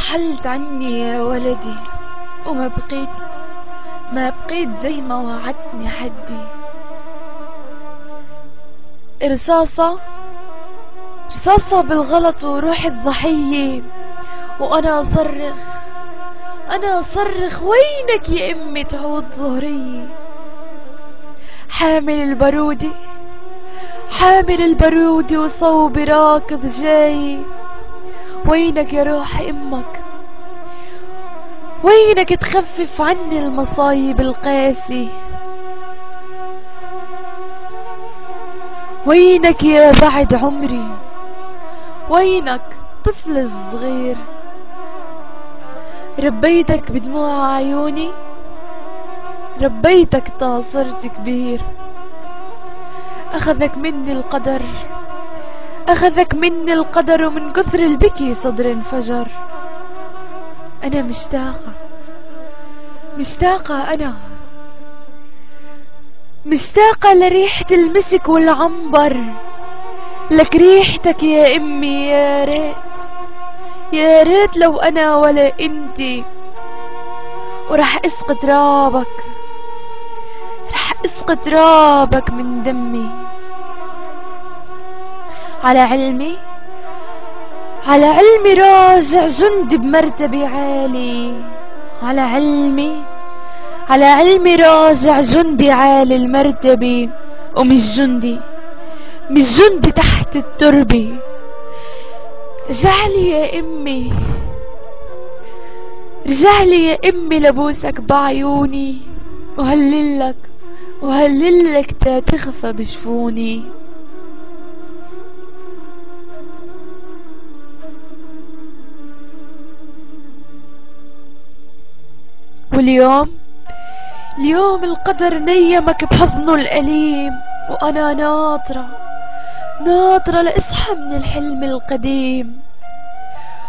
رحلت عني يا ولدي، وما بقيت زي ما وعدتني حدي. رصاصة بالغلط وروح الضحية، وأنا أصرخ وينك يا أمي تعود ظهري. حامل البرودي وصوبي راكض جاي. وينك يا روح أمك، وينك تخفف عني المصايب القاسي. وينك يا بعد عمري، وينك طفل الصغير. ربيتك بدموع عيوني، ربيتك تا صرت كبير. أخذك مني القدر ومن كثر البكي صدري انفجر. أنا مشتاقة لريحة المسك والعنبر، لك ريحتك يا أمي. يا ريت لو أنا ولا أنتي، ورح أسقط ترابك من دمي. على علمي راجع جندي بمرتبة عالي. على علمي راجع جندي عالي المرتبة، ومش جندي تحت التربة. رجعلي يا أمي لبوسك بعيوني، وهللك تا تخفى بجفوني. واليوم القدر نيمك بحضنه الأليم، وأنا ناطرة لأصحى من الحلم القديم.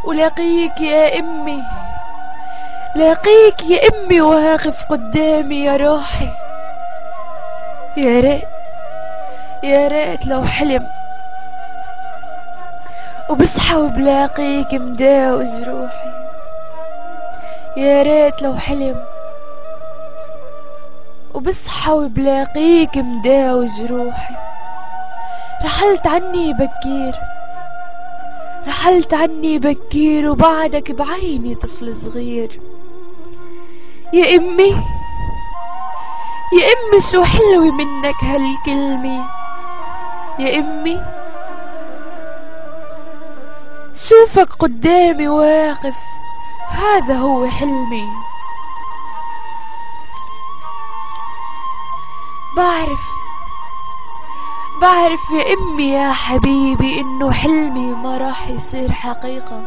ولاقيك يا أمي واقف قدامي يا روحي. يا ريت لو حلم، وبصحى وبلاقيك مداوي جروحي. يا ريت لو حلم، وبصحى وبلاقيك مداوي جروحي. رحلت عني بكير وبعدك بعيني طفل صغير. يا أمي شو حلوة منك هالكلمة. يا أمي شوفك قدامي واقف، هذا هو حلمي. بعرف يا أمي يا حبيبي إنه حلمي ما راح يصير حقيقة.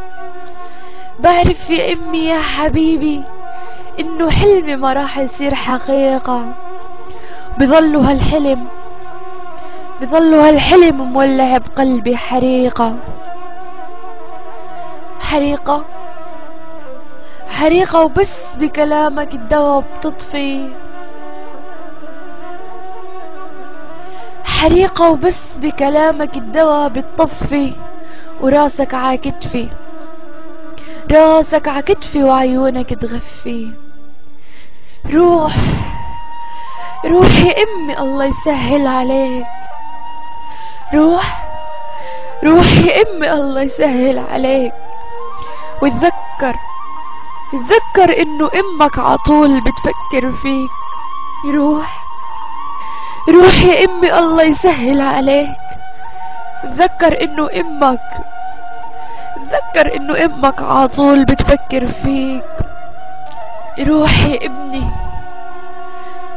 بعرف يا أمي يا حبيبي إنه حلمي ما راح يصير حقيقة. بظل هالحلم مولع بقلبي حريقة. وبس بكلامك الدوا بتطفي. وبس بكلامك الدوا بتطفي. وراسك عكتفي وعيونك تغفي. روح يا أمي الله يسهل عليك. روح يا أمي الله يسهل عليك. وتذكر إنه أمك عطول بتفكر فيك. روح يا أمي الله يسهل عليك. تذكر إنه أمك عطول بتفكر فيك. روح يا ابني،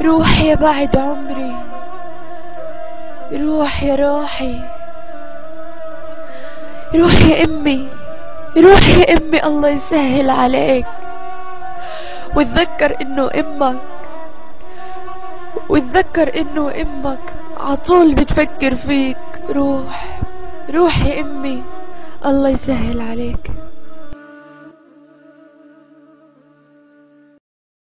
روح يا بعد عمري. روح يا روحي. روح يا أمي الله يسهل عليك. وتذكر إنه أمك عطول بتفكر فيك. روح يا أمي الله يسهل عليك.